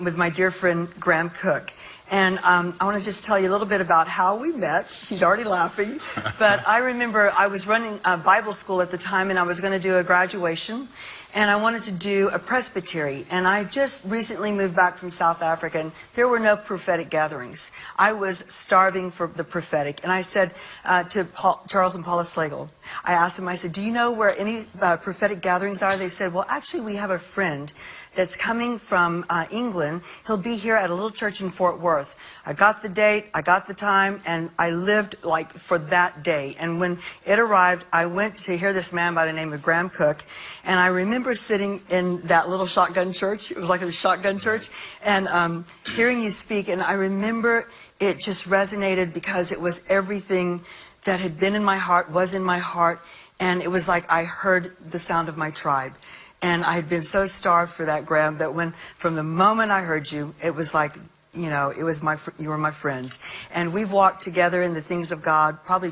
with my dear friend Graham Cooke. And I want to just tell you a little bit about how we met. He's already laughing. But I remember I was running a Bible school at the time, and I was going to do a graduation. And I wanted to do a presbytery. And I just recently moved back from South Africa, and there were no prophetic gatherings. I was starving for the prophetic. And I said to Charles and Paula Slagle, I asked them, I said, do you know where any prophetic gatherings are? They said, well, actually, we have a friend that's coming from England. He'll be here at a little church in Fort Worth. I got the date, I got the time, and I lived like for that day. And when it arrived, I went to hear this man by the name of Graham Cooke. And I remember sitting in that little shotgun church. It was like a shotgun church. And hearing you speak, and I remember it just resonated because it was everything that had been in my heart, was in my heart. And it was like I heard the sound of my tribe. And I had been so starved for that, Graham, that from the moment I heard you, it was like, you know, you were my friend. And we've walked together in the things of God probably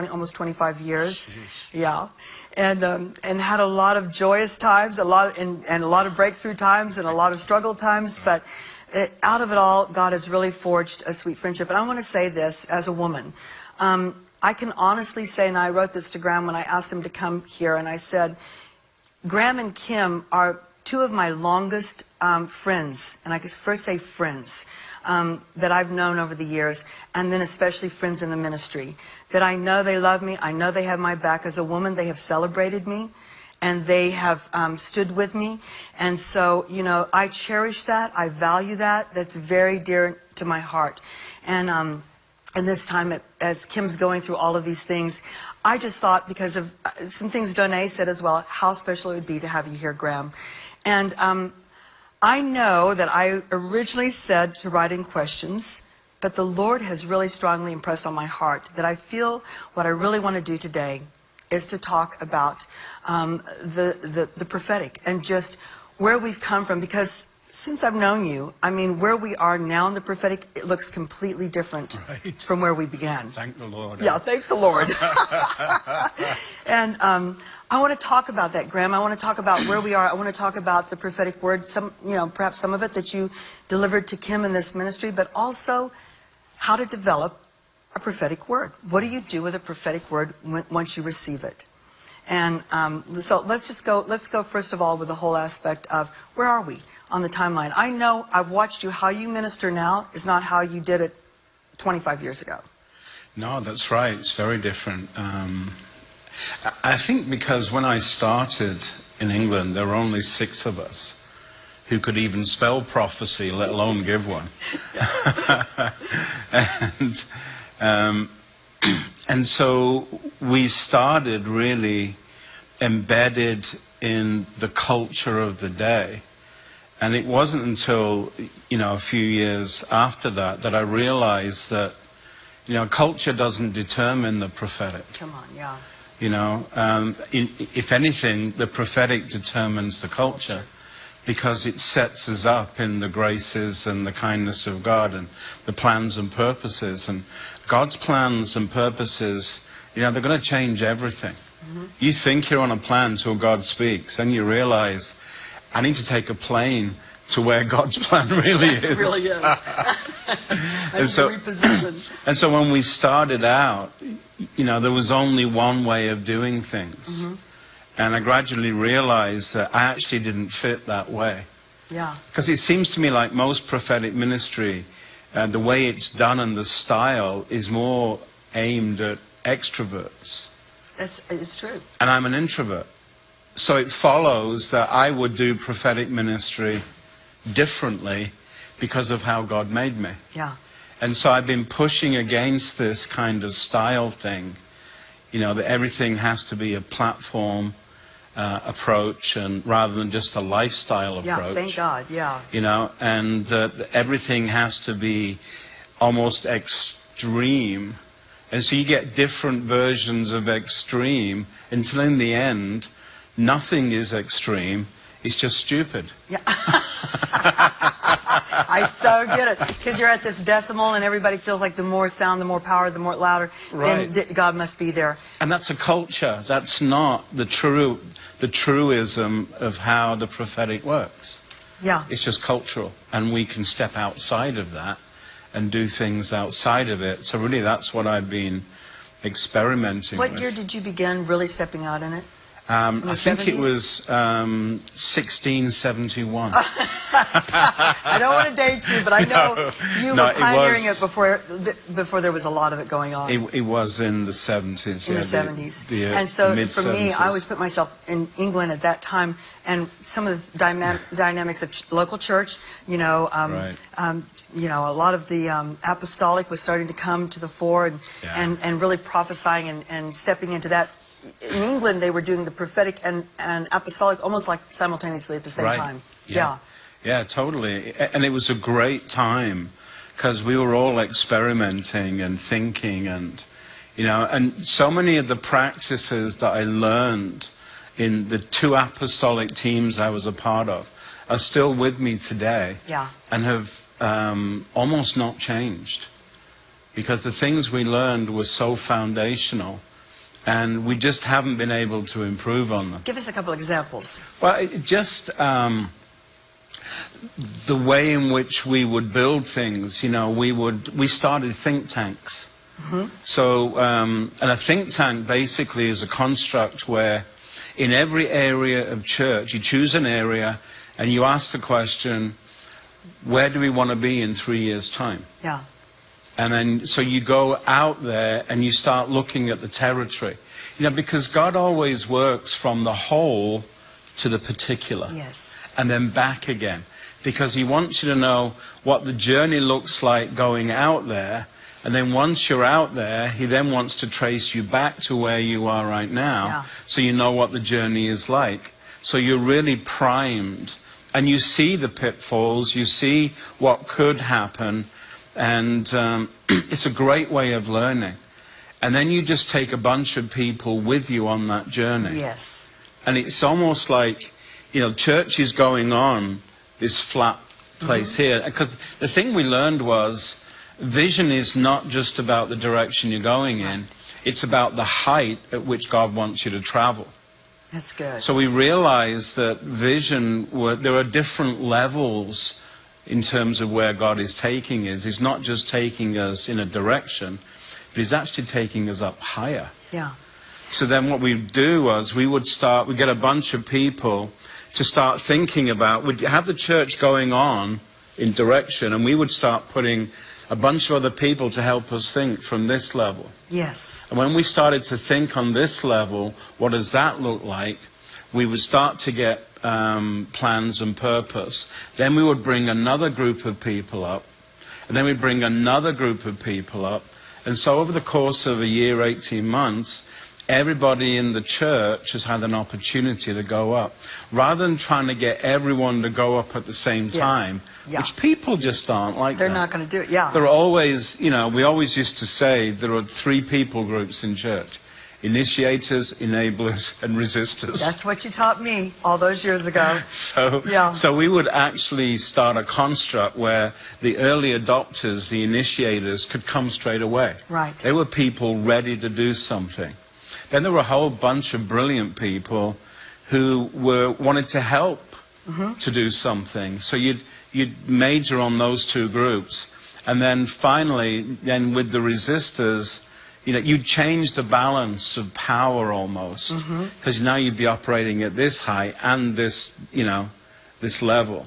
almost 25 years. Yeah. And had a lot of joyous times, and a lot of breakthrough times, and a lot of struggle times. But out of it all, God has really forged a sweet friendship. And I want to say this as a woman. I can honestly say, and I wrote this to Graham when I asked him to come here, and I said, Graham and Kim are two of my longest friends, and I could first say friends, that I've known over the years, and then especially friends in the ministry, that I know they love me, I know they have my back. As a woman, they have celebrated me, and they have stood with me, and so, you know, I cherish that, I value that, that's very dear to my heart. And this time, as Kim's going through all of these things, I just thought, because of some things Dena said as well, how special it would be to have you here, Graham. And I know that I originally said to write in questions, but the Lord has really strongly impressed on my heart that I feel what I really want to do today is to talk about the prophetic and just where we've come from. Because since I've known you, I mean, where we are now in the prophetic, it looks completely different from where we began. Thank the Lord. Yeah, thank the Lord. And I want to talk about that, Graham. I want to talk about where we are. I want to talk about the prophetic word, perhaps some of it that you delivered to Kim in this ministry, but also how to develop a prophetic word. What do you do with a prophetic word once you receive it? And so let's go first of all with the whole aspect of where are we on the timeline. I know I've watched you. How you minister now is not how you did it 25 years ago. No, that's right. It's very different. I think because when I started in England, there were only 6 of us who could even spell prophecy, let alone give one. And so we started really embedded in the culture of the day. And it wasn't until, a few years after that that I realized that, culture doesn't determine the prophetic. Come on, yeah. If anything, the prophetic determines the culture because it sets us up in the graces and the kindness of God and the plans and purposes. And God's plans and purposes, they're going to change everything. Mm-hmm. You think you're on a plan till God speaks, and you realize, I need to take a plane to where God's plan really is. It really is. And so when we started out, there was only one way of doing things. Mm-hmm. And I gradually realized that I actually didn't fit that way. Yeah. Because it seems to me like most prophetic ministry, the way it's done and the style is more aimed at extroverts. It's true. And I'm an introvert. So it follows that I would do prophetic ministry differently because of how God made me. Yeah. And so I've been pushing against this kind of style thing, that everything has to be a platform approach and rather than just a lifestyle approach. Yeah, thank God, yeah. And that everything has to be almost extreme. And so you get different versions of extreme until in the end, nothing is extreme. It's just stupid. Yeah. I so get it. Because you're at this decimal and everybody feels like the more sound, the more power, the more louder, right. Then God must be there. And that's a culture. That's not the truism of how the prophetic works. Yeah. It's just cultural. And we can step outside of that and do things outside of it. So really that's what I've been experimenting with. What year did you begin really stepping out in it? I think 70s? it was 1671. I don't want to date you, but I know you were pioneering it before there was a lot of it going on. It was in the 70s. In the 70s. And so for me, I always put myself in England at that time, and some of the dynamics of local church, you know, a lot of the apostolic was starting to come to the fore and really prophesying and stepping into that. In England, they were doing the prophetic and apostolic almost like simultaneously at the same time. Yeah, totally. And it was a great time because we were all experimenting and thinking, and and so many of the practices that I learned in the 2 apostolic teams I was a part of are still with me today. Yeah. And have almost not changed, because the things we learned were so foundational. And we just haven't been able to improve on them. Give us a couple examples. Well, just the way in which we would build things. We started think tanks. Mm-hmm. So, and a think tank basically is a construct where in every area of church, you choose an area and you ask the question, where do we want to be in 3 years' time? Yeah. And then, so you go out there and you start looking at the territory. Because God always works from the whole to the particular. Yes. And then back again. Because He wants you to know what the journey looks like going out there. And then once you're out there, He then wants to trace you back to where you are right now. So you know what the journey is like. So you're really primed. And you see the pitfalls. You see what could happen. And it's a great way of learning. And then you just take a bunch of people with you on that journey. Yes. And it's almost like, church is going on this flat place here. Because the thing we learned was, vision is not just about the direction you're going in. It's about the height at which God wants you to travel. That's good. So we realized that vision, there are different levels in terms of where God is taking us. He's not just taking us in a direction, but He's actually taking us up higher. Yeah. So then what we'd do was we'd get a bunch of people to start thinking about, we'd have the church going on in direction, and we would start putting a bunch of other people to help us think from this level. Yes. And when we started to think on this level, what does that look like? We would start to get plans and purpose. Then we would bring another group of people up, and then we'd bring another group of people up. And so over the course of a year, 18 months, everybody in the church has had an opportunity to go up. Rather than trying to get everyone to go up at the same time, which people just aren't like that. They're not going to do it, There are always, we always used to say there are 3 people groups in church. Initiators, enablers, and resistors. That's what you taught me all those years ago. So we would actually start a construct where the early adopters, the initiators, could come straight away. Right. They were people ready to do something. Then there were a whole bunch of brilliant people who wanted to help to do something. So you'd major on those 2 groups. And then finally, with the resistors, you'd change the balance of power almost, because now you'd be operating at this height and this, this level.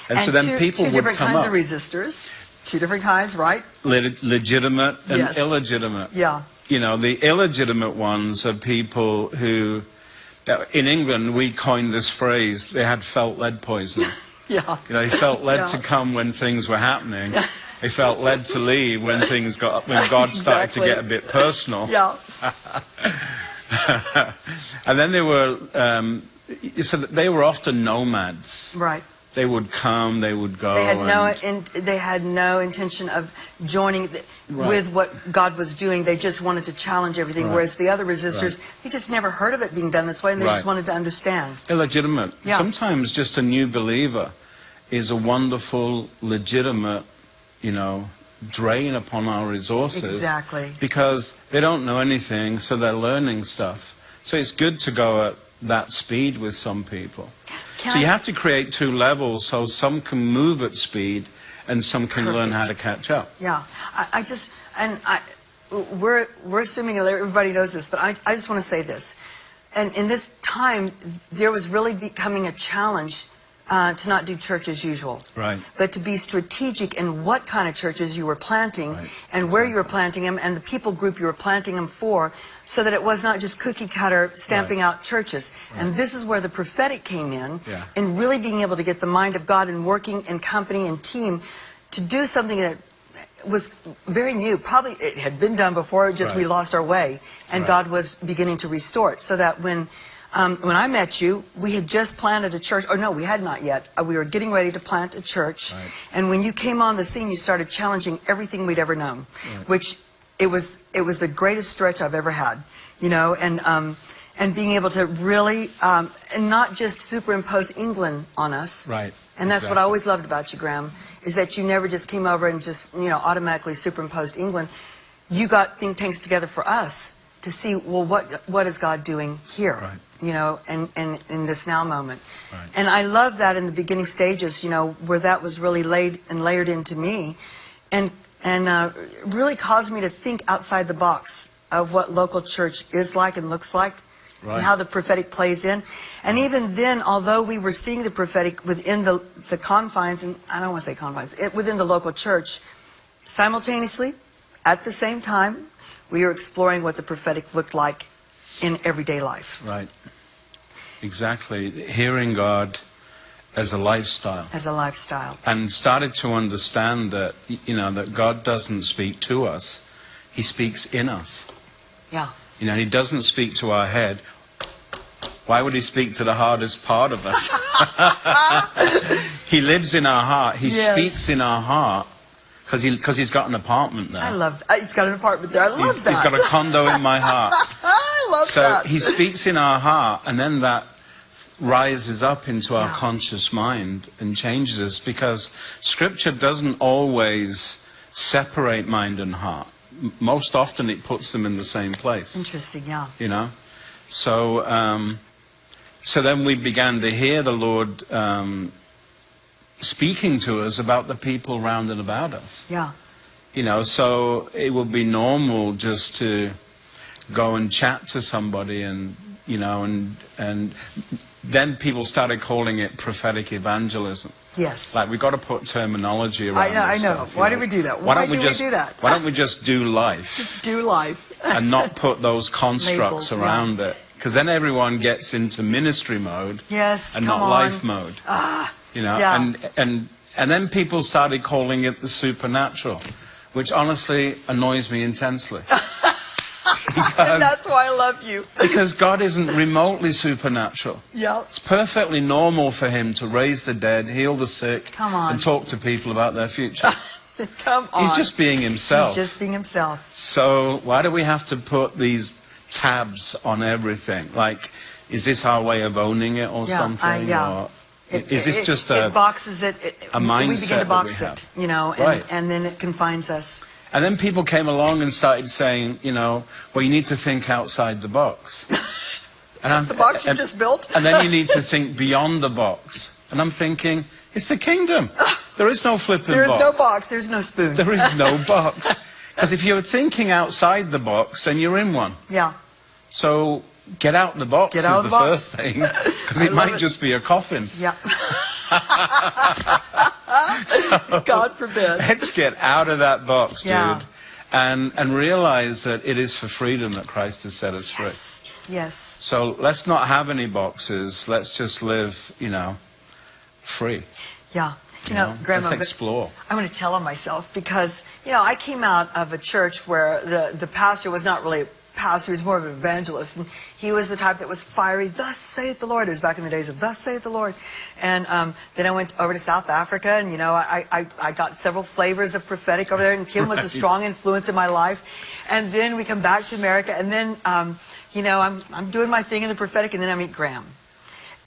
And so then people would come up. 2 different kinds of resistors. 2 different kinds, right? Legitimate and illegitimate. Yeah. The illegitimate ones are people who, in England, we coined this phrase, they had felt lead poisoning. They felt led to come when things were happening. They felt led to leave when God started to get a bit personal. And then they were often nomads. Right. They would come, they would go. They had no intention of joining with what God was doing. They just wanted to challenge everything. Whereas the other resistors, they just never heard of it being done this way, and they just wanted to understand. Illegitimate. Sometimes just a new believer is a wonderful, legitimate, drain upon our resources. Exactly. Because they don't know anything, so they're learning stuff. So it's good to go at that speed with some people. So you have to create two levels so some can move at speed and some can learn how to catch up. Yeah. We're assuming everybody knows this, but I just want to say this. And in this time, there was really becoming a challenge to not do church as usual. Right. But to be strategic in what kind of churches you were planting, and where you were planting them, and the people group you were planting them for, so that it was not just cookie cutter stamping out churches. And this is where the prophetic came in, and really being able to get the mind of God and working in company and team to do something that was very new. Probably it had been done before, just we lost our way, and God was beginning to restore it. So that when I met you, we had just planted a church. Or no, we had not yet. We were getting ready to plant a church. And when you came on the scene, you started challenging everything we'd ever known, which it was the greatest stretch I've ever had, you know, and being able to really, and not just superimpose England on us. Right. And that's what I always loved about you, Graham, is that you never just came over and just, you know, automatically superimposed England. You got think tanks together for us to see, well, what is God doing here, you know, and in this now moment. And I love that in the beginning stages, you know, where that was really laid and layered into me, and really caused me to think outside the box of what local church is like and looks like. And how the prophetic plays in. And even then, although we were seeing the prophetic within the confines, and I don't want to say confines, within the local church, simultaneously, at the same time, we were exploring what the prophetic looked like in everyday life. Right. Exactly. Hearing God as a lifestyle. As a lifestyle. And started to understand that, you know, that God doesn't speak to us. He speaks in us. Yeah. You know, he doesn't speak to our head. Why would he speak to the hardest part of us? He lives in our heart. He speaks in our heart because he's got an apartment there. I love that. He's got an apartment there. I love that. He's got a condo in my heart. I love that. So he speaks in our heart, and then that rises up into our conscious mind and changes us, because Scripture doesn't always separate mind and heart. Most often it puts them in the same place. Interesting, yeah. You know? So so then we began to hear the Lord speaking to us about the people round and about us. Yeah. You know, so it would be normal just to go and chat to somebody, and, you know, and then people started calling it prophetic evangelism. Yes. Like, we've got to put terminology around it. I know. Why do we do that? Why do we do that? Why don't we just do life? Just do life. And not put those constructs Labels, around it. Because then everyone gets into ministry mode. Yes, and not life mode. You know, and then people started calling it the supernatural, which honestly annoys me intensely. And that's why I love you. Because God isn't remotely supernatural. Yeah. It's perfectly normal for him to raise the dead, heal the sick, and talk to people about their future. Come on. He's just being himself. He's just being himself. So why do we have to put these tabs on everything? Like, is this our way of owning it or something? Or is this just a boxes it, a mindset we begin to box that we have? it, you know, and then it confines us. And then people came along and started saying, you know, well, you need to think outside the box. And the box you just built? And then you need to think beyond the box. And I'm thinking, it's the kingdom. There is no flipping box. There is no box. There's no spoon. There is no box. Because if you're thinking outside the box, then you're in one. Yeah. So get out the box is the first thing. Because it might just be a coffin. Yeah. So, God forbid. Let's get out of that box, dude. And realize that it is for freedom that Christ has set us free. Yes. So let's not have any boxes. Let's just live, you know, free. Yeah. You know, Grandma, let's explore. I'm going to tell on myself because, you know, I came out of a church where the pastor was not really a pastor. He was more of an evangelist. And he was the type that was fiery. Thus saith the Lord. It was back in the days of thus saith the Lord. And then I went over to South Africa, and, you know, I got several flavors of prophetic over there. And Kim was a strong influence in my life. And then we come back to America. And then, you know, I'm doing my thing in the prophetic. And then I meet Graham.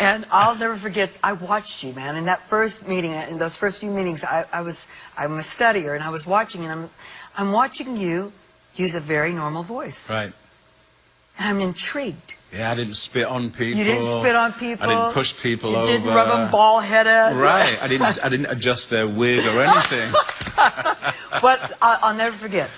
And I'll never forget, I watched you, man. In that first meeting, in those first few meetings, I'm a studier, and I was watching, and I'm watching you use a very normal voice. Right. And I'm intrigued. Yeah, I didn't spit on people. You didn't spit on people. I didn't push people over. You didn't rub them bald-headed. Right. I didn't adjust their wig or anything. But I'll never forget.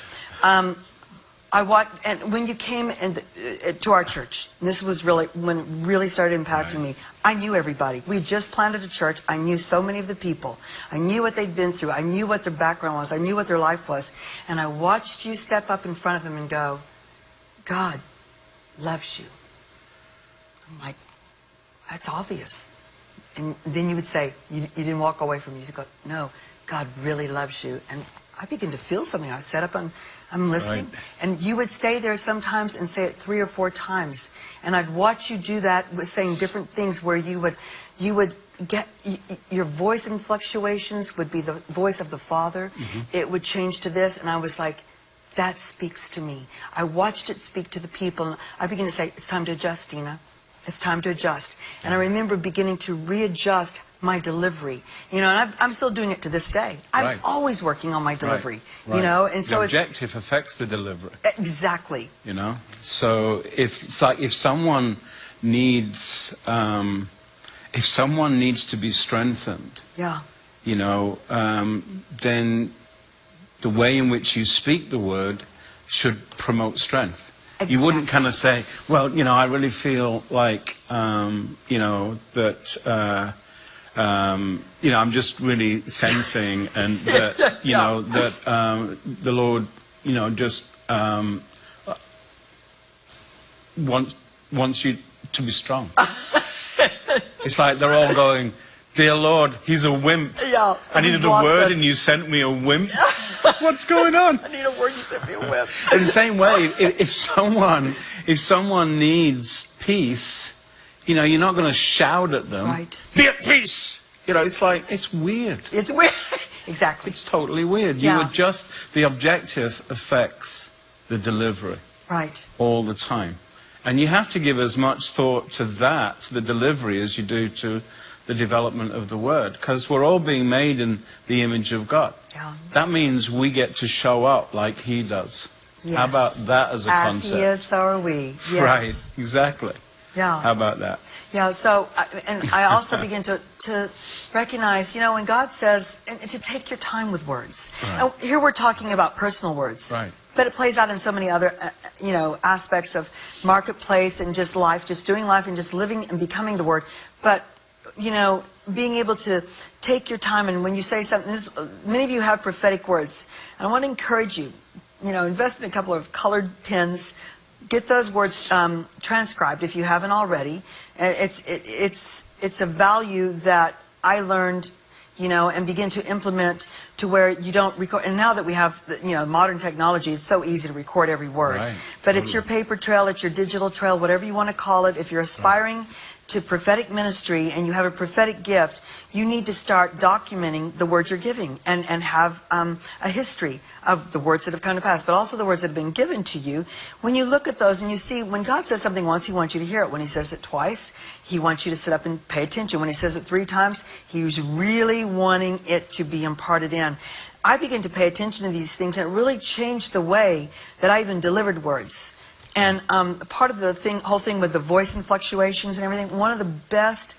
I watched, and when you came to our church, and this was really when it really started impacting me. I knew everybody. We just planted a church. I knew so many of the people. I knew what they'd been through. I knew what their background was. I knew what their life was. And I watched you step up in front of them and go, God loves you. I'm like, that's obvious. And then you would say, you didn't walk away from me. You go, no, God really loves you. And I began to feel something. I sat up and I'm listening. Right. And you would stay there sometimes and say it 3 or 4 times. And I'd watch you do that with saying different things where you would get, your voice and fluctuations would be the voice of the Father. Mm-hmm. It would change to this. And I was like, that speaks to me. I watched it speak to the people. And I began to say, it's time to adjust, Dena. It's time to adjust. And I remember beginning to readjust my delivery. You know, and I'm still doing it to this day. I'm always working on my delivery. Right. You know, and so the objective affects the delivery. Exactly. You know, so if someone needs to be strengthened, yeah, you know, then the way in which you speak the word should promote strength. Exactly. You wouldn't kind of say, well, you know, I really feel like, you know, that, you know, I'm just really sensing and that, you know, that the Lord, you know, just wants you to be strong. It's like they're all going, dear Lord, he's a wimp. Yeah, I needed a word and you sent me a wimp. What's going on? I need a word, you sent me a wimp. In the same way, if someone needs peace, you know, you're not going to shout at them. Right. Be at peace. You know, it's like, it's weird. It's weird. Exactly. It's totally weird. Yeah. You adjust, the objective affects the delivery. Right. All the time. And you have to give as much thought to that, to the delivery, as you do to the development of the word, because we're all being made in the image of God. Yeah. That means we get to show up like he does. Yes. How about that as a concept? As he is, so are we. Yes. Right, exactly. Yeah. How about that? Yeah, so, and I also begin to recognize, you know, when God says, and to take your time with words. Right. And here we're talking about personal words. Right. But it plays out in so many other, you know, aspects of marketplace and just life, just doing life and just living and becoming the word. But you know, being able to take your time, and when you say something, many of you have prophetic words, and I want to encourage you, you know, invest in a couple of colored pens, get those words transcribed if you haven't already. It's a value that I learned, you know, and begin to implement to where you don't record. And now that we have, you know, modern technology, it's so easy to record every word. Right, but totally. It's your paper trail, it's your digital trail, whatever you want to call it. If you're aspiring to prophetic ministry and you have a prophetic gift, you need to start documenting the words you're giving and have a history of the words that have come to pass, but also the words that have been given to you. When you look at those and you see, when God says something once, he wants you to hear it. When he says it twice, he wants you to sit up and pay attention. When he says it 3 times, he's really wanting it to be imparted in. I began to pay attention to these things, and it really changed the way that I even delivered words. And part of the whole thing with the voice and fluctuations and everything, one of the best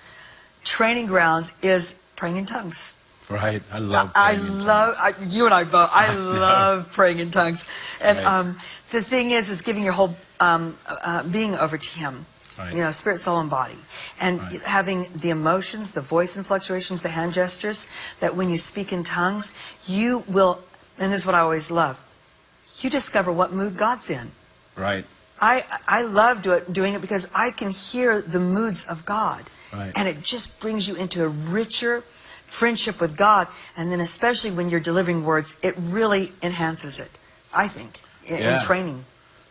training grounds is praying in tongues. Right, I love praying in tongues. You and I both. I love praying in tongues. And the thing is giving your whole being over to him. Right. You know, spirit, soul, and body. And having the emotions, the voice and fluctuations, the hand gestures, that when you speak in tongues, you will, and this is what I always love, you discover what mood God's in. Right. I love doing it because I can hear the moods of God. Right. And it just brings you into a richer friendship with God. And then especially when you're delivering words, it really enhances it, I think, in training.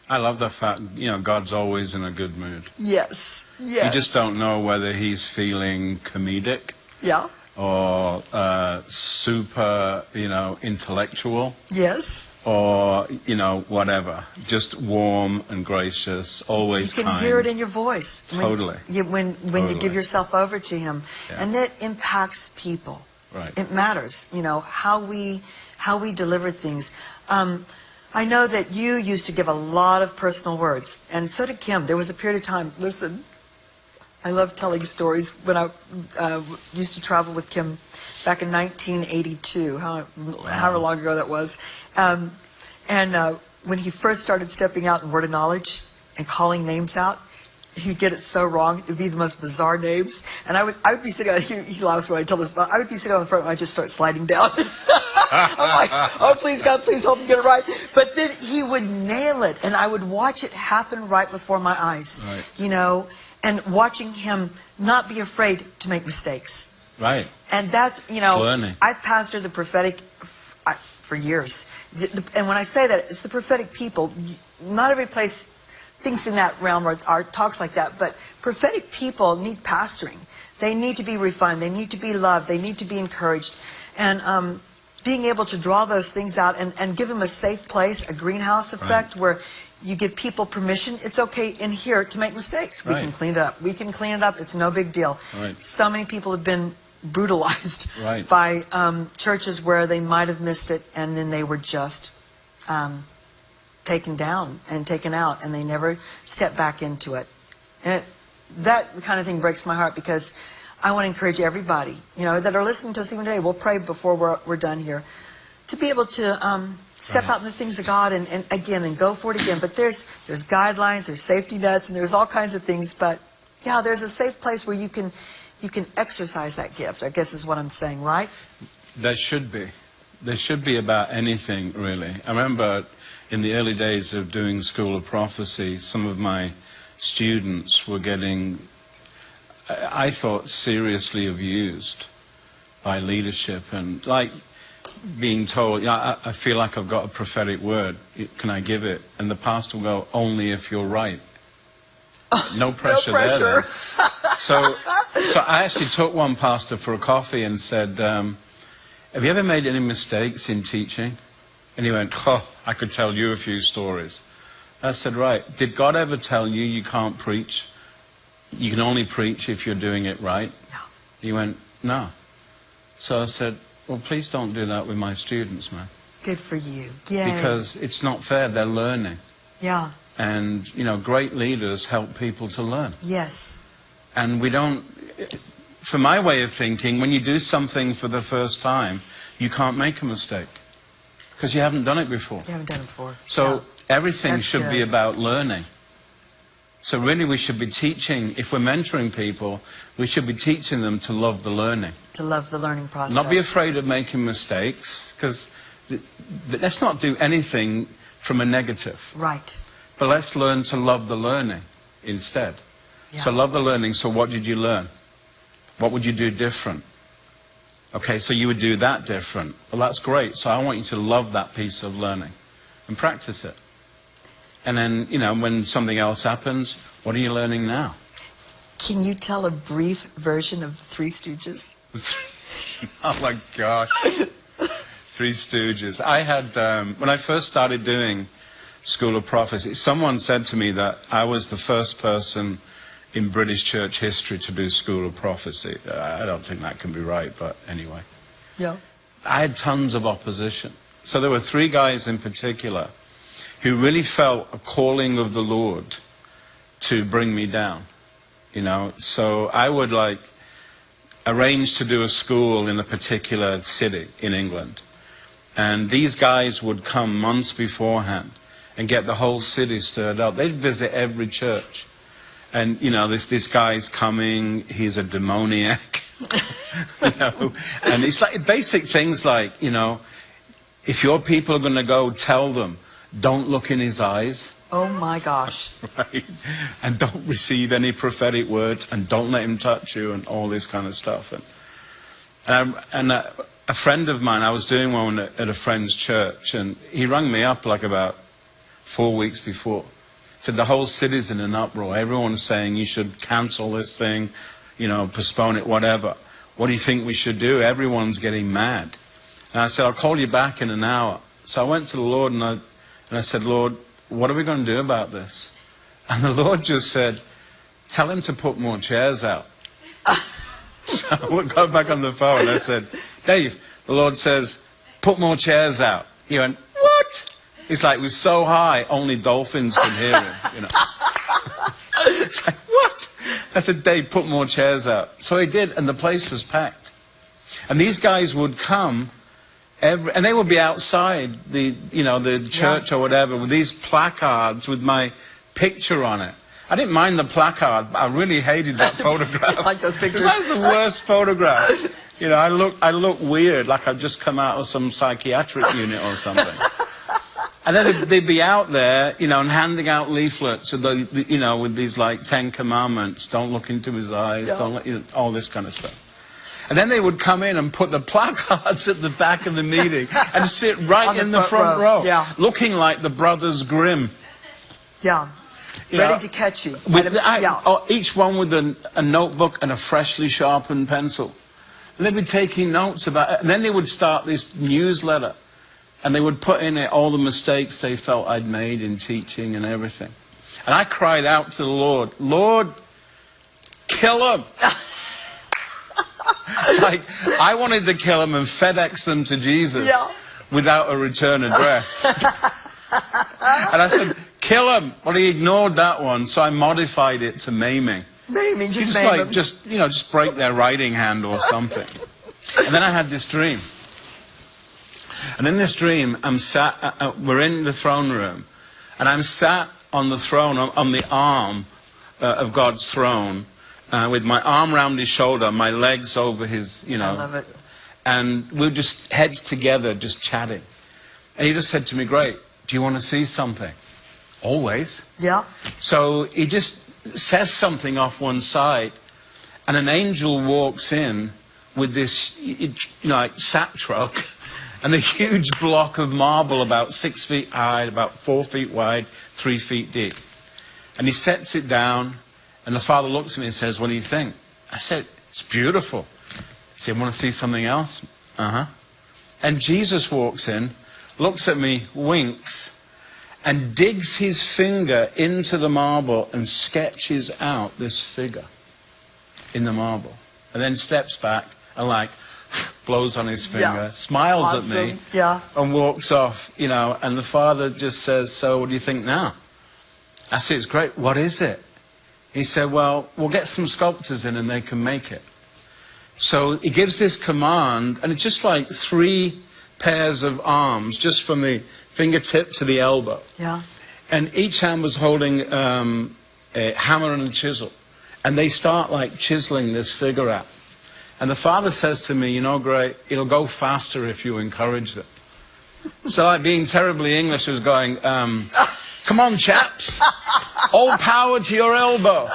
I love the fact, you know, God's always in a good mood. Yes, yes. You just don't know whether he's feeling comedic. Yeah. Or super, you know, intellectual. Yes. Or, you know, whatever. Just warm and gracious, always kind. You can hear it in your voice. Totally. When you give yourself over to him. Yeah. And it impacts people. Right. It matters, you know, how we deliver things. I know that you used to give a lot of personal words, and so did Kim. There was a period of time, listen, I love telling stories. When I used to travel with Kim back in 1982, however long ago that was, when he first started stepping out in Word of Knowledge and calling names out, he'd get it so wrong. It would be the most bizarre names. And I would be sitting on, he laughs when I tell this, but I would be sitting on the front and I'd just start sliding down. I'm like, oh, please, God, please help me get it right. But then he would nail it, and I would watch it happen right before my eyes. Right. You know, and watching him not be afraid to make mistakes. Right. And that's, you know, learning. I've pastored the prophetic for years. And when I say that, it's the prophetic people. Not every place thinks in that realm or talks like that, but prophetic people need pastoring. They need to be refined. They need to be loved. They need to be encouraged. And being able to draw those things out and give them a safe place, a greenhouse effect, where you give people permission. It's okay in here to make mistakes. We can clean it up. We can clean it up. It's no big deal. So many people have been brutalized by churches where they might have missed it, and then they were just taken down and taken out, and they never stepped back into it. And that kind of thing breaks my heart, because I want to encourage everybody, you know, that are listening to us even today. We'll pray before we're done here, to be able to step out in the things of God and go for it again. But there's guidelines, there's safety nets, and there's all kinds of things. But yeah, there's a safe place where you can exercise that gift, I guess is what I'm saying, right? There should be. There should be about anything, really. I remember in the early days of doing School of Prophecy, some of my students were getting, I thought, seriously abused by leadership, and like being told, yeah, I feel like I've got a prophetic word, can I give it? And the pastor will go, only if you're right. No pressure, no pressure. There. So I actually took one pastor for a coffee and said, have you ever made any mistakes in teaching? And he went, oh, I could tell you a few stories. I said, right, did God ever tell you you can't preach? You can only preach if you're doing it right? No. He went, no. So I said, well, please don't do that with my students, man. Good for you. Yay. Because it's not fair. They're learning. Yeah. And, you know, great leaders help people to learn. Yes. And we don't, for my way of thinking, when you do something for the first time, you can't make a mistake. Because you haven't done it before. You haven't done it before. So everything That's should good. be about learning. So really we should be teaching, if we're mentoring people, we should be teaching them to love the learning. To love the learning process. Not be afraid of making mistakes, because let's not do anything from a negative. Right. But let's learn to love the learning instead. Yeah. So love the learning. So what did you learn? What would you do different? Okay, so you would do that different. Well, that's great. So I want you to love that piece of learning and practice it. And then, you know, when something else happens, what are you learning now? Can you tell a brief version of Three Stooges? Oh my gosh. Three Stooges. I had, when I first started doing School of Prophecy, someone said to me that I was the first person in British church history to do School of Prophecy. I don't think that can be right, but anyway. Yeah. I had tons of opposition. So there were three guys in particular who really felt a calling of the Lord to bring me down, you know. So I would like arrange to do a school in a particular city in England. And these guys would come months beforehand and get the whole city stirred up. They'd visit every church. And, you know, this guy's coming, he's a demoniac. You know? And it's like basic things like, you know, if your people are going to go, tell them, don't look in his eyes. Oh my gosh. Right? And don't receive any prophetic words, and don't let him touch you, and all this kind of stuff. And a friend of mine, I was doing one at a friend's church, and he rang me up like about 4 weeks before. Said the whole city's in an uproar. Everyone's saying you should cancel this thing, you know, postpone it, whatever. What do you think we should do? Everyone's getting mad. And I said, I'll call you back in an hour. So I went to the Lord and I said, Lord, what are we going to do about this? And the Lord just said, tell him to put more chairs out. So I got back on the phone and I said, Dave, the Lord says, put more chairs out. He went, what? It's like, it was so high, only dolphins could hear him, you know. It's like, what? I said, Dave, put more chairs out. So he did, and the place was packed. And these guys would come, and they would be outside the church or whatever, with these placards with my picture on it. I didn't mind the placard, but I really hated that photograph. You like those pictures? That was the worst photograph. You know, I look weird, like I've just come out of some psychiatric unit or something. And then they'd be out there, you know, and handing out leaflets, you know, with these like 10 commandments. Don't look into his eyes, don't let, you know, all this kind of stuff. And then they would come in and put the placards at the back of the meeting and sit right in the front row. Yeah. Looking like the Brothers Grimm. Yeah. Ready to catch you. Each one with a notebook and a freshly sharpened pencil. And they'd be taking notes about it. And then they would start this newsletter. And they would put in it all the mistakes they felt I'd made in teaching and everything. And I cried out to the Lord, Lord, kill them. Like, I wanted to kill them and FedEx them to Jesus without a return address. And I said, kill them. Well, he ignored that one, so I modified it to maiming. Maiming, just maim them. Just break their writing hand or something. And then I had this dream. And in this dream, we're in the throne room, and I'm sat on the throne, on the arm of God's throne, with my arm around his shoulder, my legs over his, you know. I love it. And we were just heads together, just chatting. And he just said to me, great, do you want to see something? Always. Yeah. So he just says something off one side, and an angel walks in with this, like, sack truck, and a huge block of marble about 6 feet high, about 4 feet wide, 3 feet deep. And he sets it down, and the Father looks at me and says, what do you think? I said, it's beautiful. He said, want to see something else? Uh-huh. And Jesus walks in, looks at me, winks, and digs his finger into the marble and sketches out this figure in the marble. And then steps back and, like, blows on his finger, smiles at me, and walks off, you know. And the Father just says, so what do you think now? I said, it's great. What is it? He said, well, we'll get some sculptors in and they can make it. So he gives this command, and it's just like 3 pairs of arms, just from the fingertip to the elbow. Yeah. And each hand was holding a hammer and a chisel. And they start, like, chiseling this figure out. And the Father says to me, you know, great, it'll go faster if you encourage them. So, like, being terribly English, was going, come on, chaps, all power to your elbow.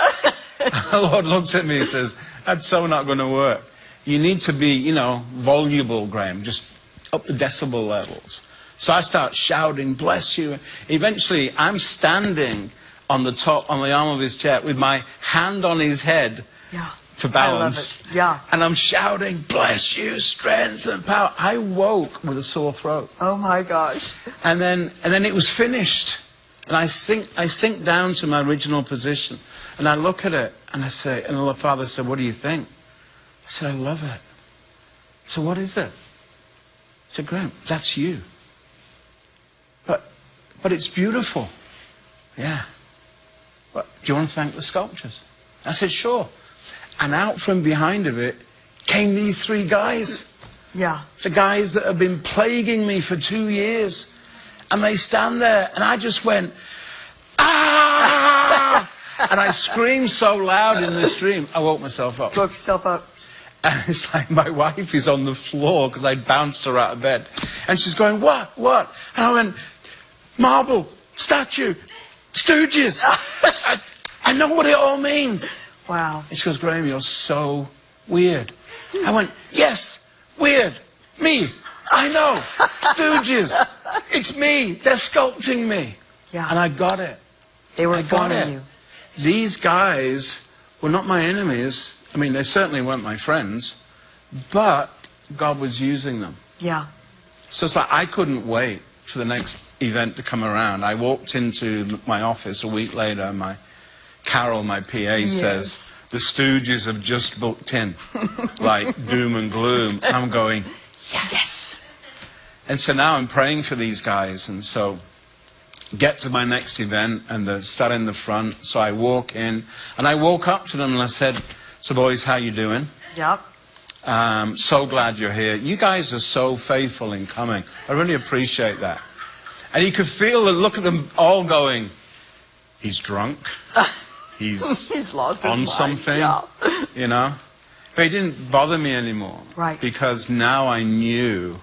The Lord looks at me and says, that's so not going to work. You need to be, you know, voluble, Graham, just up the decibel levels. So I start shouting, bless you. Eventually, I'm standing on the top, on the arm of his chair, with my hand on his head. Yeah. For balance. I love it. Yeah. And I'm shouting, bless you, strength and power. I woke with a sore throat. Oh my gosh. And then it was finished. And I sink down to my original position. And I look at it and I say, and the Father said, what do you think? I said, I love it. So what is it? I said, Graham, that's you. But it's beautiful. Yeah. But do you want to thank the sculptures? I said, sure. And out from behind of it came these 3 guys. Yeah. The guys that have been plaguing me for 2 years. And they stand there, and I just went, ah! And I screamed so loud in this dream, I woke myself up. Woke yourself up. And it's like my wife is on the floor because I bounced her out of bed. And she's going, what? What? And I went, marble, statue, stooges. I know what it all means. Wow. And she goes, Graham, you're so weird. I went, yes, weird. Me. I know. Stooges. It's me. They're sculpting me. Yeah. And I got it. They were forming you. These guys were not my enemies. I mean, they certainly weren't my friends. But God was using them. Yeah. So it's like I couldn't wait for the next event to come around. I walked into my office a week later, and Carol, my PA, says, the Stooges have just booked in, like doom and gloom. I'm going, yes. And so now I'm praying for these guys. And so get to my next event, and they're sat in the front. So I walk in, and I walk up to them, and I said, "So boys, how you doing? Yep. So glad you're here. You guys are so faithful in coming. I really appreciate that." And you could feel the look at them all going, "He's drunk. He's lost his on mind." something." Yeah. You know? But it didn't bother me anymore. Right. Because now I knew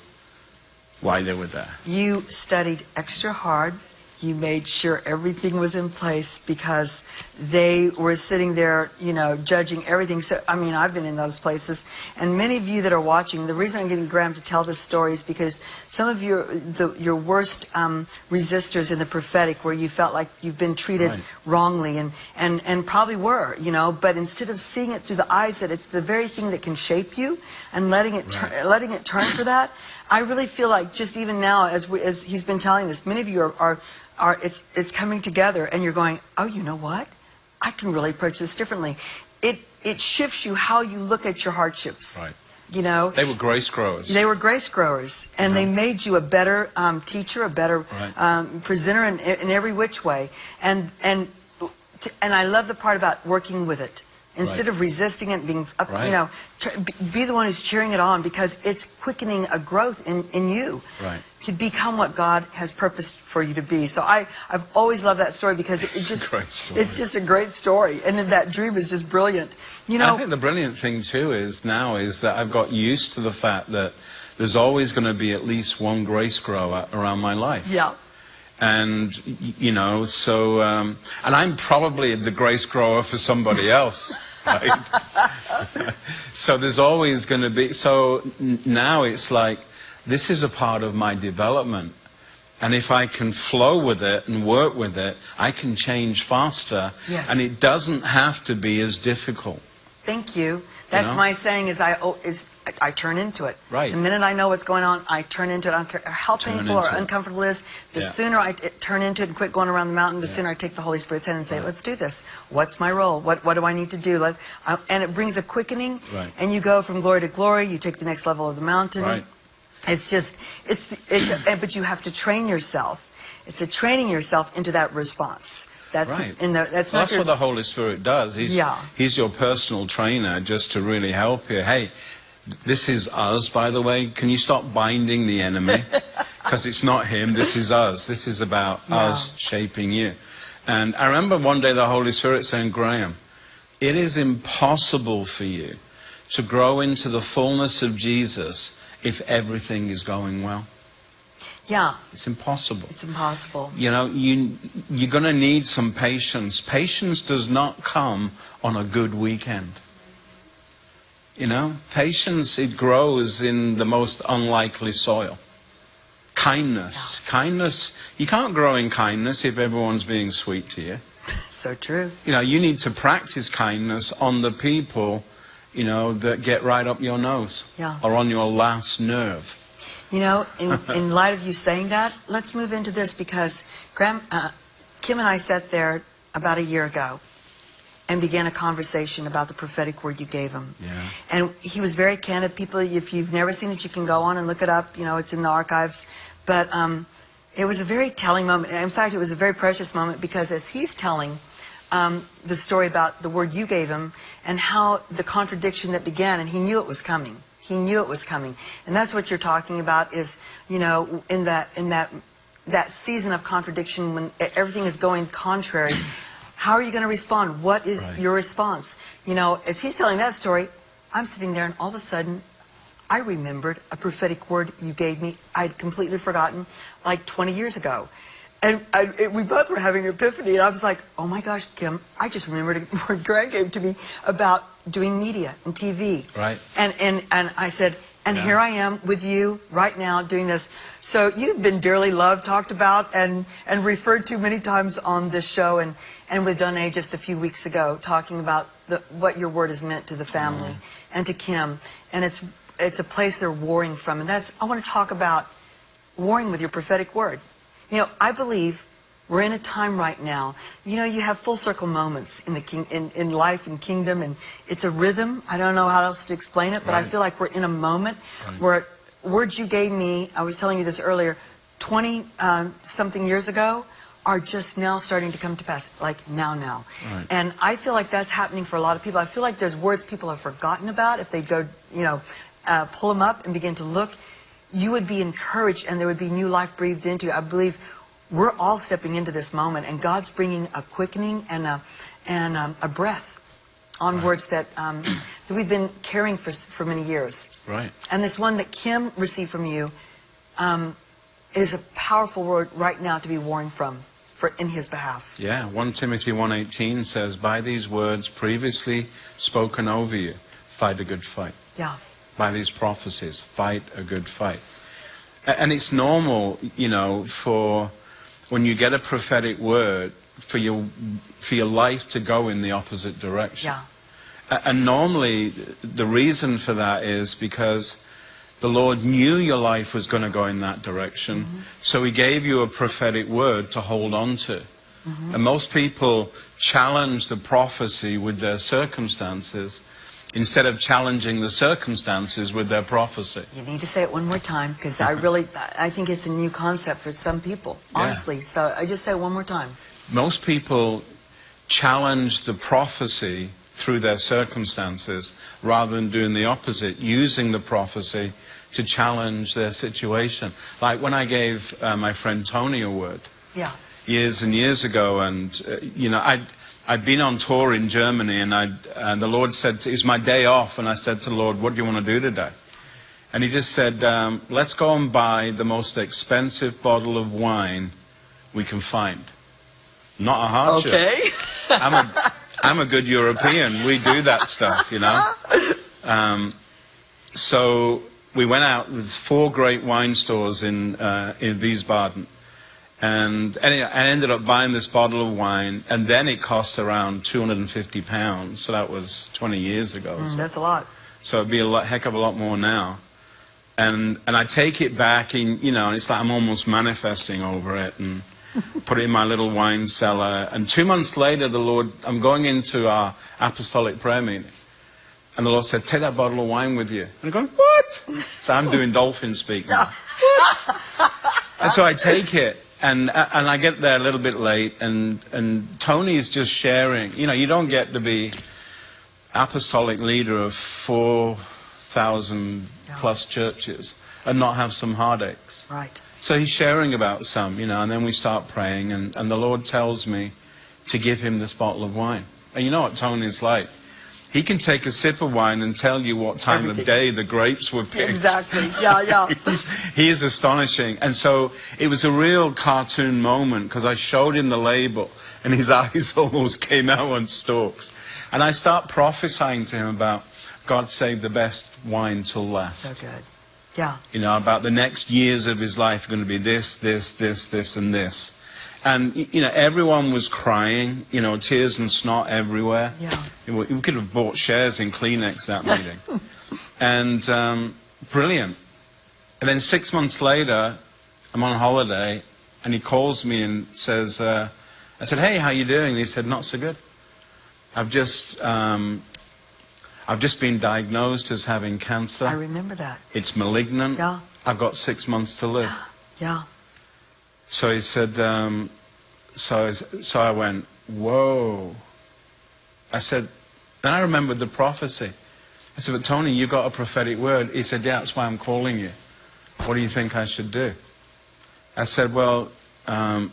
why they were there. You studied extra hard. You made sure everything was in place because they were sitting there, you know, judging everything. So, I mean, I've been in those places. And many of you that are watching, the reason I'm getting Graham to tell this story is because some of your worst resistors in the prophetic, where you felt like you've been treated wrongly and probably were, you know, but instead of seeing it through the eyes that it's the very thing that can shape you and letting it turn for that, I really feel like just even now, as he's been telling this, many of you are it's coming together, and you're going, "Oh, you know what? I can really approach this differently." It shifts you how you look at your hardships. Right. You know, they were grace growers. They were grace growers, and they made you a better teacher, a better presenter in every which way. And I love the part about working with it. Instead of resisting it, being up, you know, be the one who's cheering it on, because it's quickening a growth in you to become what God has purposed for you to be. So I've always loved that story, because it's just a great story, and that dream is just brilliant. You know, I think the brilliant thing too is that I've got used to the fact that there's always going to be at least one grace grower around my life. Yeah. And, you know, so, and I'm probably the grace grower for somebody else, right? So there's always going to be, so now it's like, this is a part of my development. And if I can flow with it and work with it, I can change faster. Yes. And it doesn't have to be as difficult. Thank you. That's my saying, is I turn into it. Right. The minute I know what's going on, I turn into it. I don't care how painful or uncomfortable it is. The sooner I turn into it and quit going around the mountain, the sooner I take the Holy Spirit's hand and say, "Let's do this. What's my role? What do I need to do?" And it brings a quickening, and you go from glory to glory. You take the next level of the mountain. Right. It's just, but you have to train yourself. It's a training yourself into that response. That's that's what the Holy Spirit does. He's your personal trainer, just to really help you. Hey, this is us, by the way. Can you stop binding the enemy? Because it's not him. This is us. This is about us shaping you. And I remember one day the Holy Spirit saying, "Graham, it is impossible for you to grow into the fullness of Jesus if everything is going well." Yeah. It's impossible. It's impossible. You know, you're going to need some patience. Patience does not come on a good weekend. You know, patience, it grows in the most unlikely soil. Kindness. Yeah. Kindness, you can't grow in kindness if everyone's being sweet to you. So true. You know, you need to practice kindness on the people, you know, that get right up your nose. Yeah. Or on your last nerve. You know, in light of you saying that, let's move into this, because Kim and I sat there about a year ago and began a conversation about the prophetic word you gave him. Yeah. And he was very candid. People, if you've never seen it, you can go on and look it up. You know, it's in the archives. But it was a very telling moment. In fact, it was a very precious moment, because as he's telling the story about the word you gave him and how the contradiction that began, and he knew it was coming. He knew it was coming. And that's what you're talking about, is, you know, in that season of contradiction, when everything is going contrary, how are you going to respond? What is your response? You know, as he's telling that story, I'm sitting there, and all of a sudden, I remembered a prophetic word you gave me. I'd completely forgotten, like 20 years ago. And we both were having an epiphany, and I was like, "Oh my gosh, Kim, I just remembered a word Grant gave to me about doing media and TV." Right. And I said, and here I am with you right now doing this. So you've been dearly loved, talked about, and referred to many times on this show, and with Dena just a few weeks ago, talking about what your word has meant to the family and to Kim. And it's a place they're warring from. And I want to talk about warring with your prophetic word. You know, I believe we're in a time right now. You know, you have full circle moments in life and kingdom, and it's a rhythm. I don't know how else to explain it, but I feel like we're in a moment where words you gave me, I was telling you this earlier, 20-something years ago, are just now starting to come to pass, like now. Right. And I feel like that's happening for a lot of people. I feel like there's words people have forgotten about. If they go, pull them up and begin to look, you would be encouraged and there would be new life breathed into you. I believe we're all stepping into this moment, and God's bringing a quickening and a breath on words that we've been carrying for many years. Right. And this one that Kim received from you is a powerful word right now to be warned from in his behalf. Yeah, 1 Timothy 1:18 says, by these words previously spoken over you, fight a good fight. Yeah. By these prophecies, fight a good fight. And it's normal, for when you get a prophetic word, for your life to go in the opposite direction. Yeah. And normally the reason for that is because the Lord knew your life was going to go in that direction, so he gave you a prophetic word to hold on to. And most people challenge the prophecy with their circumstances instead of challenging the circumstances with their prophecy. You need to say it one more time, because I think it's a new concept for some people, honestly. So I just say it one more time. Most people challenge the prophecy through their circumstances rather than doing the opposite, using the prophecy to challenge their situation. Like when I gave my friend Tony a word years and years ago, and I'd been on tour in Germany, and the Lord said, it was my day off, and I said to the Lord, what do you want to do today? And he just said, let's go and buy the most expensive bottle of wine we can find. Not a hardship. Okay. I'm a good European. We do that stuff, So we went out. There's 4 great wine stores in Wiesbaden. And anyway, I ended up buying this bottle of wine, and then it cost around £250. So that was 20 years ago. That's a lot. So it'd be heck of a lot more now. And I take it back in, and it's like I'm almost manifesting over it, and put it in my little wine cellar. And 2 months later, I'm going into our apostolic prayer meeting. And the Lord said, take that bottle of wine with you. And I'm going, what? So I'm doing dolphin speak now. And so I take it. And I get there a little bit late, and Tony's just sharing. You don't get to be apostolic leader of 4,000 plus churches and not have some heartaches. Right. So he's sharing about some, and then we start praying, and the Lord tells me to give him this bottle of wine. And you know what Tony's like. He can take a sip of wine and tell you what time of day the grapes were picked. Exactly, yeah. He is astonishing. And so it was a real cartoon moment, because I showed him the label, and his eyes almost came out on stalks. And I start prophesying to him about God saved the best wine till last. So good, yeah. About the next years of his life are going to be this, and this. And, everyone was crying, tears and snot everywhere. Yeah. We could have bought shares in Kleenex that meeting. And brilliant. And then 6 months later, I'm on holiday, and he calls me and says, I said, hey, how you doing? And he said, not so good. I've just been diagnosed as having cancer. I remember that. It's malignant. Yeah. I've got 6 months to live. Yeah. So he said, so I went, whoa. I said, then I remembered the prophecy. I said, but Tony, you got a prophetic word. He said, yeah, that's why I'm calling you. What do you think I should do? I said, well, when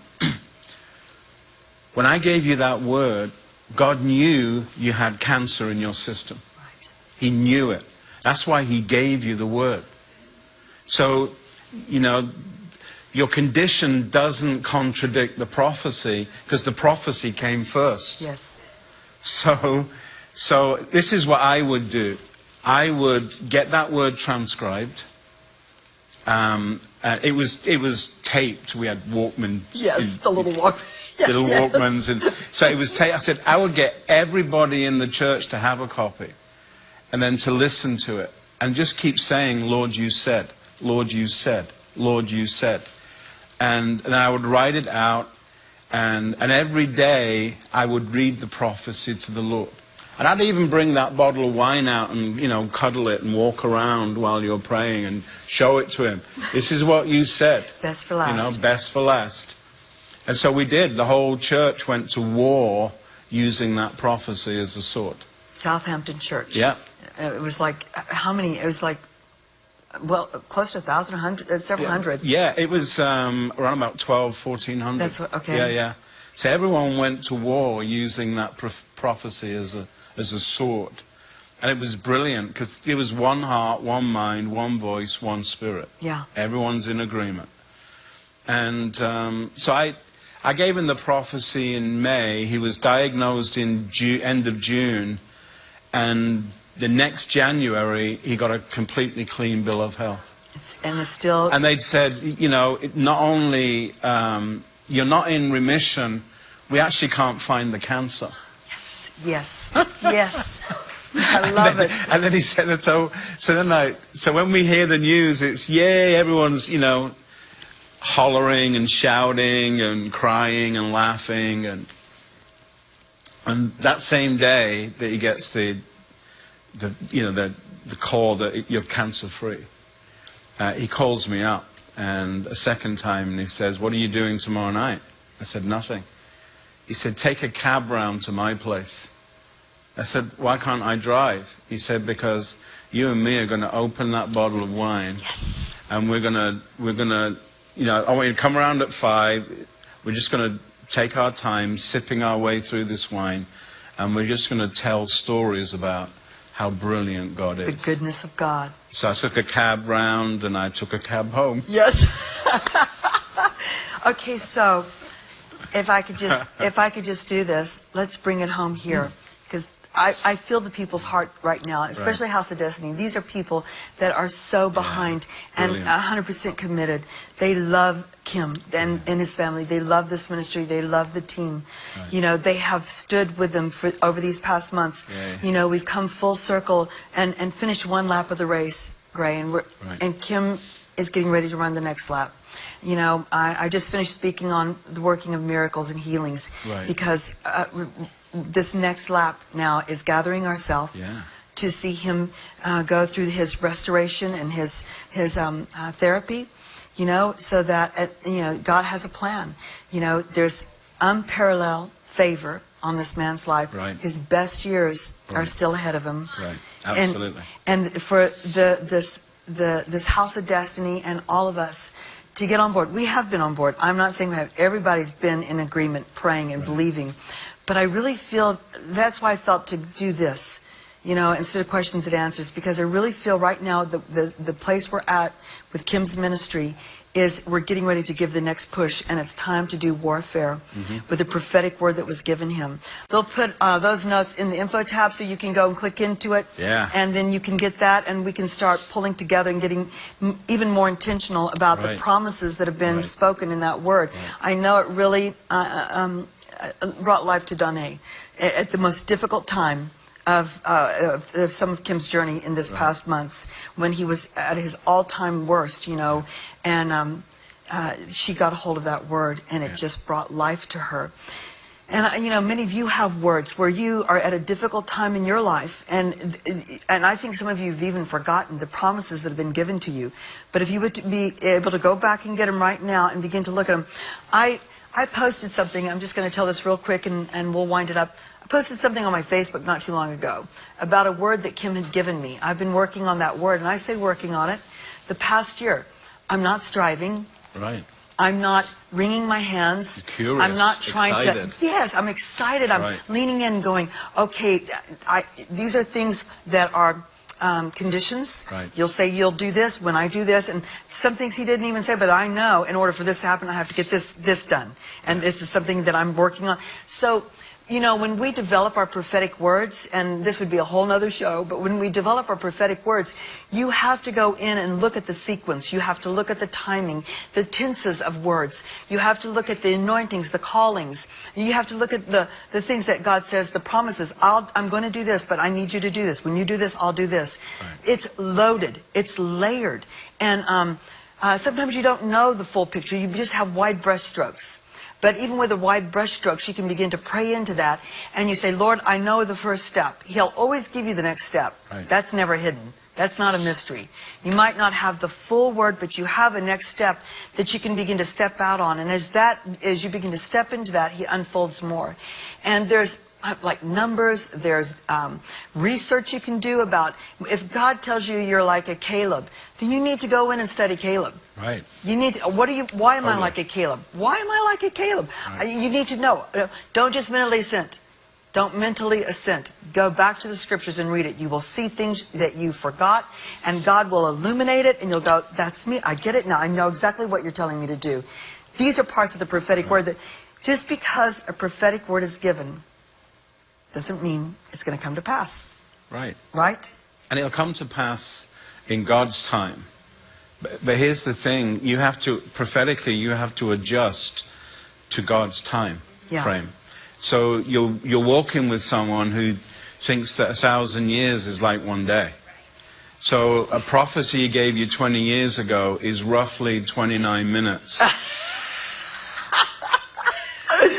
I gave you that word, God knew you had cancer in your system. Right. He knew it. That's why he gave you the word. So, your condition doesn't contradict the prophecy, because the prophecy came first. Yes. So this is what I would do. I would get that word transcribed. It was taped. We had Walkman. Yes, the little Walkman. Little Walkmans. And so it was taped. I said, I would get everybody in the church to have a copy, and then to listen to it, and just keep saying, Lord, you said, Lord, you said, Lord, you said. And then I would write it out, and every day I would read the prophecy to the Lord. And I'd even bring that bottle of wine out and, cuddle it and walk around while you're praying and show it to him. This is what you said. Best for last. Best for last. And so we did. The whole church went to war using that prophecy as a sword. Southampton Church. Yeah. It was like, how many? It was like, well, close to 1,000, several hundred. Yeah, it was around about 1,200, 1,400. That's what, okay. Yeah, yeah. So everyone went to war using that prophecy as a sword. And it was brilliant because it was one heart, one mind, one voice, one spirit. Yeah. Everyone's in agreement. And so I gave him the prophecy in May. He was diagnosed in end of June. And the next January, he got a completely clean bill of health. And it's still... And they'd said, you know, not only you're not in remission, we actually can't find the cancer. Yes, yes, yes. I love it. And then he said, so when we hear the news, it's, yay, everyone's, you know, hollering and shouting and crying and laughing. And that same day that he gets the call that you're cancer free, he calls me up and a second time and he says, what are you doing tomorrow night? I said, nothing. He said, take a cab round to my place. I said, why can't I drive? He said, because you and me are going to open that bottle of wine. Yes. And we're gonna, you know, I want you to come around at 5. We're just going to take our time sipping our way through this wine, and we're just going to tell stories about how brilliant God is. The goodness of God. So I took a cab round and I took a cab home. Yes. Okay, so if I could just do this, let's bring it home here, because I feel the people's heart right now, especially House of Destiny. These are people that are so behind and 100% committed. They love Kim and his family. They love this ministry. They love the team. Right. You know, they have stood with them for over these past months. Yeah. You know, we've come full circle and finished one lap of the race, Gray, and and Kim is getting ready to run the next lap. You know, I just finished speaking on the working of miracles and healings because this next lap now is gathering ourselves to see him go through his restoration and his therapy, you know, so that, you know, God has a plan. You know, there's unparalleled favor on this man's life. Right. His best years are still ahead of him. Right. Absolutely. And for this House of Destiny and all of us to get on board. We have been on board. I'm not saying we have. Everybody's been in agreement, praying and believing. But I really feel, that's why I felt to do this, you know, instead of questions and answers, because I really feel right now the place we're at with Kim's ministry is we're getting ready to give the next push, and it's time to do warfare with the prophetic word that was given him. They'll put those notes in the info tab so you can go and click into it, and then you can get that, and we can start pulling together and getting even more intentional about the promises that have been spoken in that word. I know it really brought life to Dena at the most difficult time of some of Kim's journey in this past months, when he was at his all-time worst, you know, and she got a hold of that word, and it just brought life to her. And you know, many of you have words where you are at a difficult time in your life, and I think some of you have even forgotten the promises that have been given to you. But if you would be able to go back and get them right now and begin to look at them, I posted something. I'm just going to tell this real quick, and we'll wind it up. I posted something on my Facebook not too long ago about a word that Kim had given me. I've been working on that word, and I say working on it the past year. I'm not striving. Right. I'm not wringing my hands. You're curious. I'm not trying to. Yes, I'm excited. I'm leaning in, going, okay, these are things that are conditions. You'll say you'll do this when I do this, and some things he didn't even say, but I know in order for this to happen, I have to get this done, and this is something that I'm working on. So, you know, when we develop our prophetic words, and this would be a whole nother show, but when we develop our prophetic words, you have to go in and look at the sequence. You have to look at the timing, the tenses of words. You have to look at the anointings, the callings. You have to look at the things that God says, the promises. I'm going to do this, but I need you to do this. When you do this, I'll do this. It's loaded. It's layered. And sometimes you don't know the full picture. You just have wide brushstrokes. But even with a wide brushstrokes, you can begin to pray into that. And you say, Lord, I know the first step. He'll always give you the next step. That's never hidden. That's not a mystery. You might not have the full word, but you have a next step that you can begin to step out on. And as you begin to step into that, he unfolds more. And there's like numbers, there's research you can do about, if God tells you you're like a Caleb, then you need to go in and study Caleb. Right. You need to, why am I like a Caleb? Why am I like a Caleb? Right. You need to know. Don't just mentally assent. Don't mentally assent. Go back to the scriptures and read it. You will see things that you forgot, and God will illuminate it, and you'll go, that's me. I get it now. I know exactly what you're telling me to do. These are parts of the prophetic word that just because a prophetic word is given doesn't mean it's going to come to pass. Right. Right? And it'll come to pass in God's time. But here's the thing. You have to, prophetically, you have to adjust to God's time frame. So you're walking with someone who thinks that 1,000 years is like one day. So a prophecy he gave you 20 years ago is roughly 29 minutes.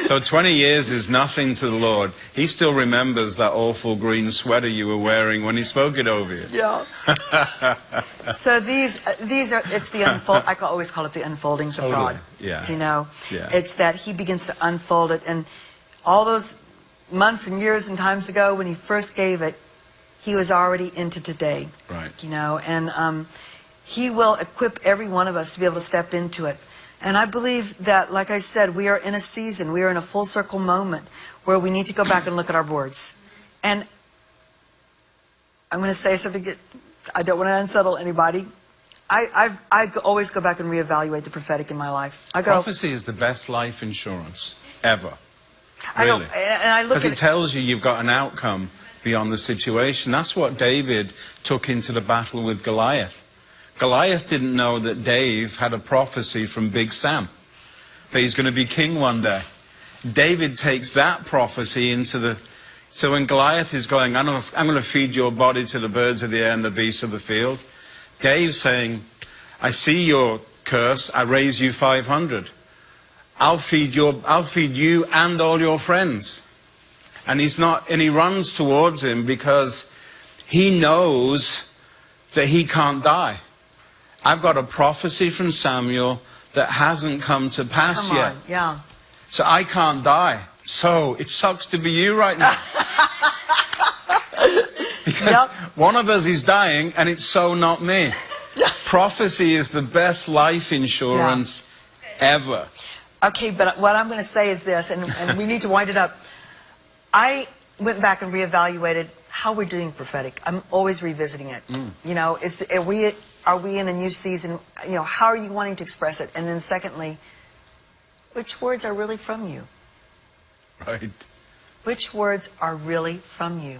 So 20 years is nothing to the Lord. He still remembers that awful green sweater you were wearing when he spoke it over you. Yeah. So these are, it's the unfold. I always call it the unfoldings of God. Yeah. You know, Yeah. It's that he begins to unfold it, and all those months and years and times ago when he first gave it, he was already into today. Right. You know, and he will equip every one of us to be able to step into it. And I believe that, like I said, we are in a season, we are in a full circle moment where we need to go back and look at our boards. And I'm going to say something that I don't want to unsettle anybody. I always go back and reevaluate the prophetic in my life. I go, prophecy is the best life insurance ever. I Really. go, and I look because at it tells you you've got an outcome beyond the situation. That's what David took into the battle with Goliath. Goliath didn't know that Dave had a prophecy from Big Sam, that he's going to be king one day. David takes that prophecy into the... So when Goliath is going, I'm going to feed your body to the birds of the air and the beasts of the field, Dave's saying, I see your curse, I raise you 500. I'll feed you and all your friends. And he runs towards him because he knows that he can't die. I've got a prophecy from Samuel that hasn't come to pass yet. Yeah. So I can't die. So it sucks to be you right now. Because one of us is dying and it's so not me. Prophecy is the best life insurance ever. Okay, but what I'm going to say is this, and we need to wind it up. I went back and reevaluated how we're doing prophetic. I'm always revisiting it. You know, are we in a new season? You know, how are you wanting to express it? And then secondly, which words are really from you? Right. Which words are really from you?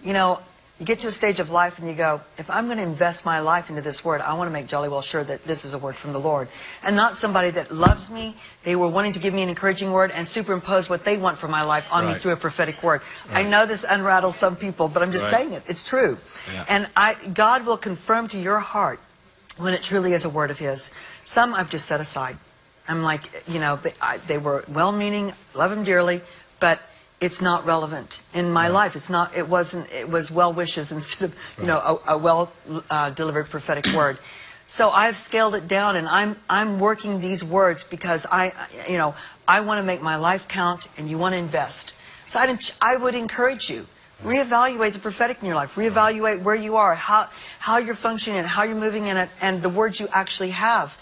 You know, you get to a stage of life and you go, if I'm going to invest my life into this word, I want to make jolly well sure that this is a word from the Lord. And not somebody that loves me, they were wanting to give me an encouraging word and superimpose what they want for my life on me through a prophetic word. I know this unrattles some people, but I'm just saying it. It's true. Yeah. And God will confirm to your heart when it truly is a word of His. Some I've just set aside. I'm like, you know, they were well-meaning, love them dearly, but it's not relevant in my life. It was well wishes instead of, you know, a well delivered prophetic word. So I've scaled it down, and I'm working these words because I want to make my life count, and you want to invest. So I would encourage you, reevaluate the prophetic in your life, reevaluate where you are, how you're functioning, and how you're moving in it, and the words you actually have.